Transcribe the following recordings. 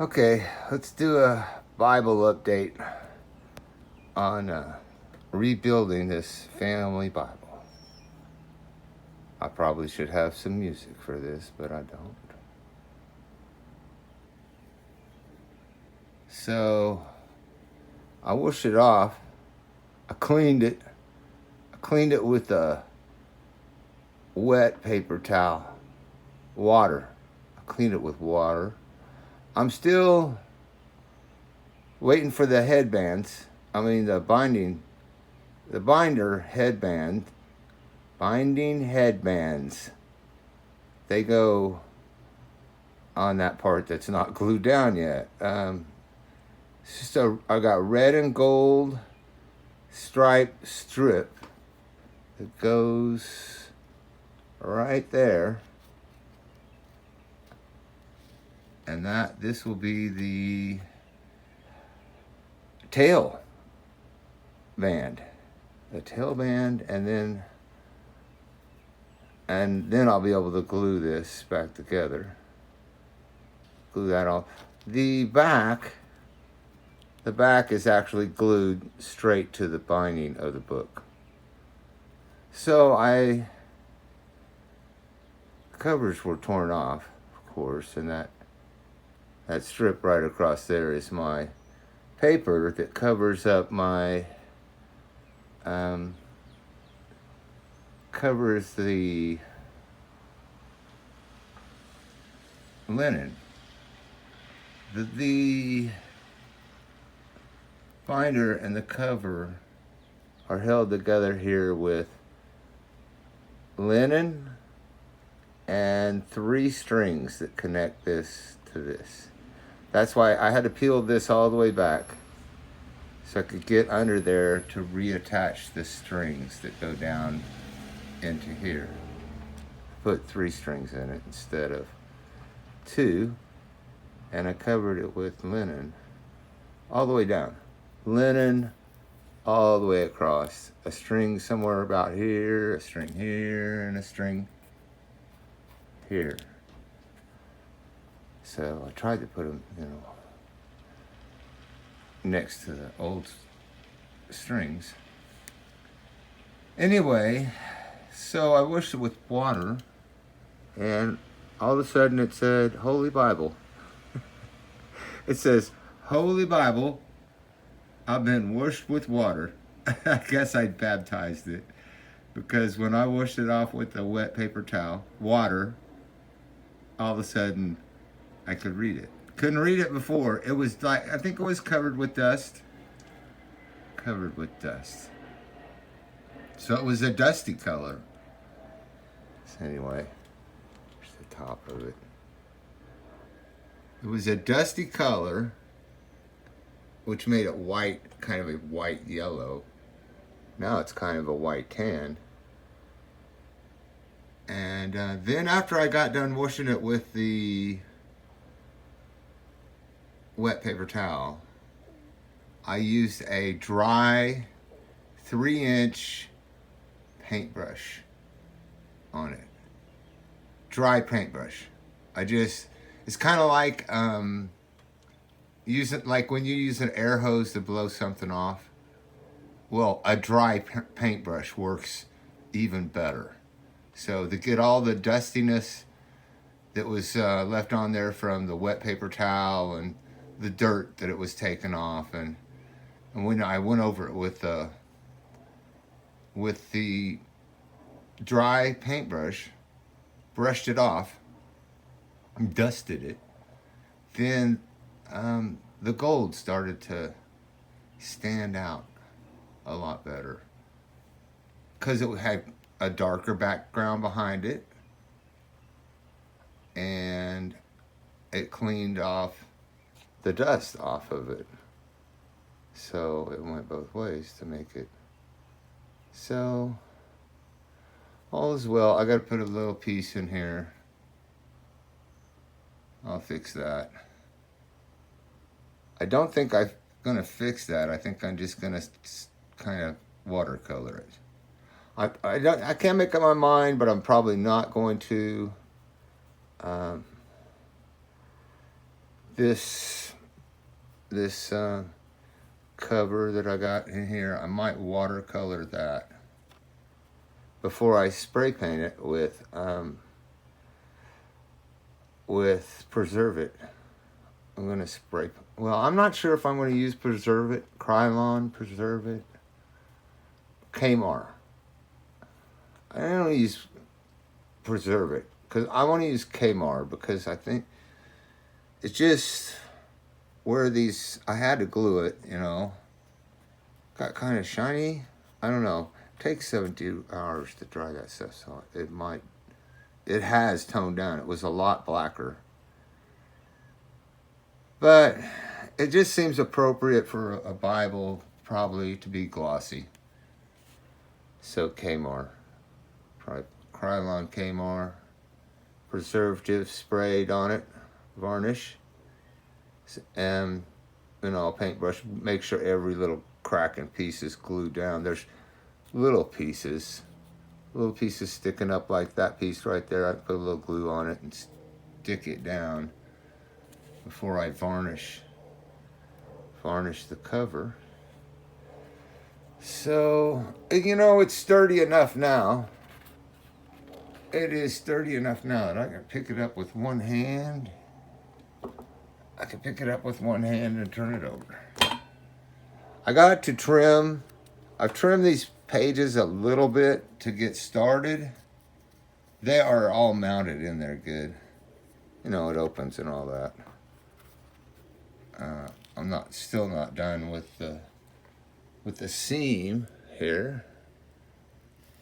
Okay, let's do a Bible update on rebuilding this family Bible. I probably should have some music for this, but I don't. So, I washed it off. I cleaned it. I cleaned it with a wet paper towel. Water. I cleaned it with water. I'm still waiting for the headbands. The binder headband. Binding headbands. They go on that part that's not glued down yet. It's just I got red and gold stripe strip that goes right there. And this will be the tail band. The tail band, and then I'll be able to glue this back together. Glue that off. The back is actually glued straight to the binding of the book. So covers were torn off, of course, and that strip right across there is my paper that covers up my covers the linen. The binder and the cover are held together here with linen and 3 strings that connect this to this. That's why I had to peel this all the way back so I could get under there to reattach the strings that go down into here. Put 3 strings in it instead of 2, and I covered it with linen all the way down. Linen all the way across. A string somewhere about here, a string here, and a string here. So I tried to put them, next to the old strings. Anyway, so I washed it with water, and all of a sudden it said Holy Bible. It says, Holy Bible, I've been washed with water. I guess I baptized it, because when I washed it off with a wet paper towel, water, all of a sudden I could read it. Couldn't read it before. It was I think it was covered with dust. Covered with dust. So it was a dusty color. So anyway, here's the top of it. It was a dusty color, which made it white, kind of a white yellow. Now it's kind of a white tan. And then after I got done washing it with the wet paper towel, I used a dry 3-inch paintbrush on it. Dry paintbrush. It's kind of like like when you use an air hose to blow something off. Well, a dry paintbrush works even better. So to get all the dustiness that was left on there from the wet paper towel and the dirt that it was taken off, and when I went over it with the dry paintbrush, brushed it off, dusted it, then the gold started to stand out a lot better, because it had a darker background behind it, and it cleaned off the dust off of it. So it went both ways to make it. So all is well. I got to put a little piece in here. I'll fix that. I don't think I'm going to fix that. I think I'm just going to kind of watercolor it. I can't make up my mind, but I'm probably not going to. this cover that I got in here, I might watercolor that before I spray paint it with Preserve It. I'm gonna spray. Well, I'm not sure if I'm gonna use Preserve It, Krylon, Preserve It, Kmart. I don't use Preserve It because I want to use Kmart because I think it's just where these. I had to glue it, you know. Got kind of shiny. I don't know. It takes 72 hours to dry that stuff, so it might. It has toned down. It was a lot blacker. But it just seems appropriate for a Bible probably to be glossy. So Kmart. Krylon Kmart. Preservative sprayed on it. Varnish. And, you know, paintbrush. Make sure every little crack and piece is glued down. There's little pieces sticking up like that piece right there. I put a little glue on it and stick it down before I varnish the cover. So, you know, it's sturdy enough now. It is sturdy enough now that I can pick it up with one hand. I can pick it up with one hand and turn it over. I got to trim. I've trimmed these pages a little bit to get started. They are all mounted in there good. You know, it opens and all that. I'm still not done with the seam here,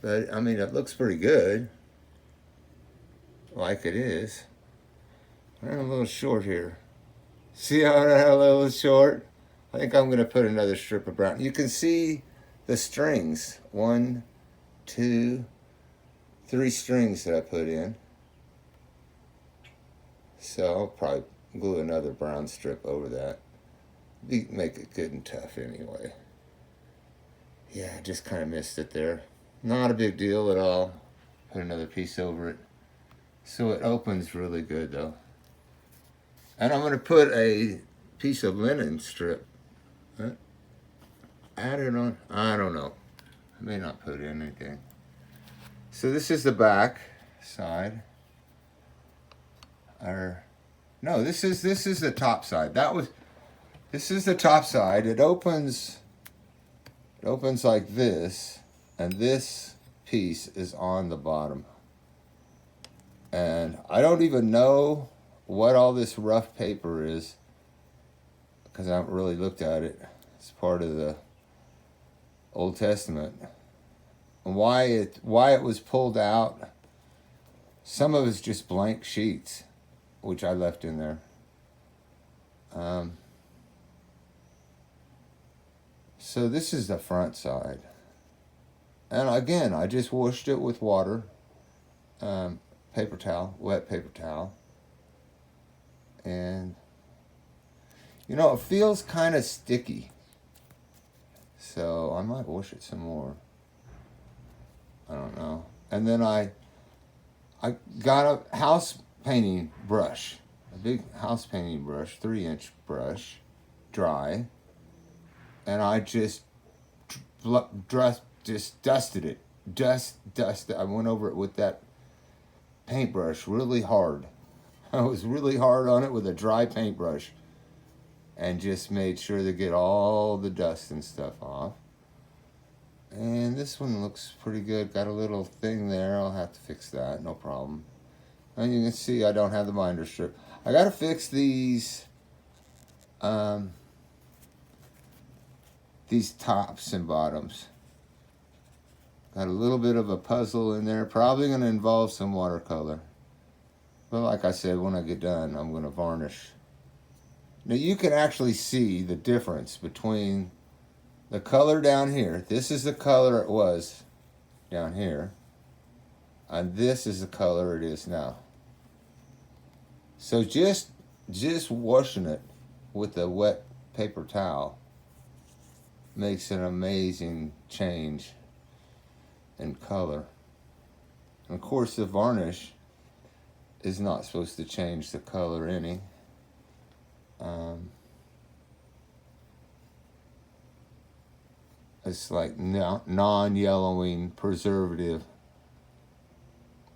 but I mean it looks pretty good, like it is. I'm a little short here. See how I'm a little short? I think I'm gonna put another strip of brown. You can see the strings. 1, 2, 3 strings that I put in. So I'll probably glue another brown strip over that. Make it good and tough anyway. Yeah, I just kind of missed it there. Not a big deal at all. Put another piece over it. So it opens really good though. And I'm going to put a piece of linen strip. Add it on. I don't know. I may not put anything. So this is the back side. No, this is the top side. This is the top side. It opens like this, and this piece is on the bottom. And I don't even know what all this rough paper is because I haven't really looked at it. It's part of the Old Testament. And why it was pulled out. Some of it's just blank sheets, which I left in there. So this is the front side. And again, I just washed it with water, paper towel, wet paper towel. And, you know, it feels kind of sticky. So I might wash it some more. I don't know. And then I got a house painting brush, a big house painting brush, 3-inch brush, dry. And I just dusted it. Dusted. I went over it with that paintbrush really hard. I was really hard on it with a dry paintbrush. And just made sure to get all the dust and stuff off. And this one looks pretty good. Got a little thing there. I'll have to fix that. No problem. And you can see I don't have the binder strip. I got to fix these tops and bottoms. Got a little bit of a puzzle in there. Probably going to involve some watercolor. But like I said, when I get done, I'm going to varnish. Now you can actually see the difference between the color down here. This is the color it was down here. And this is the color it is now. So just washing it with a wet paper towel makes an amazing change in color. And of course the varnish is not supposed to change the color any. It's like non-yellowing, preservative,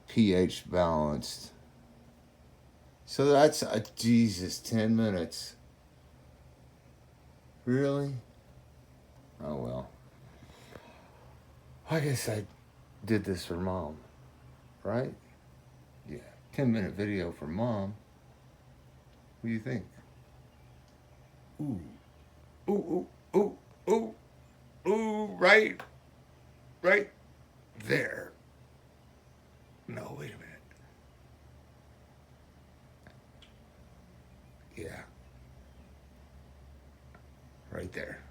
pH balanced. So that's, Jesus, 10 minutes. Really? Oh, well. I guess I did this for Mom, right? Yeah. 10-minute video for Mom. What do you think? Ooh. Ooh, ooh, ooh, ooh, ooh, right there. No, wait a minute. Yeah. Right there.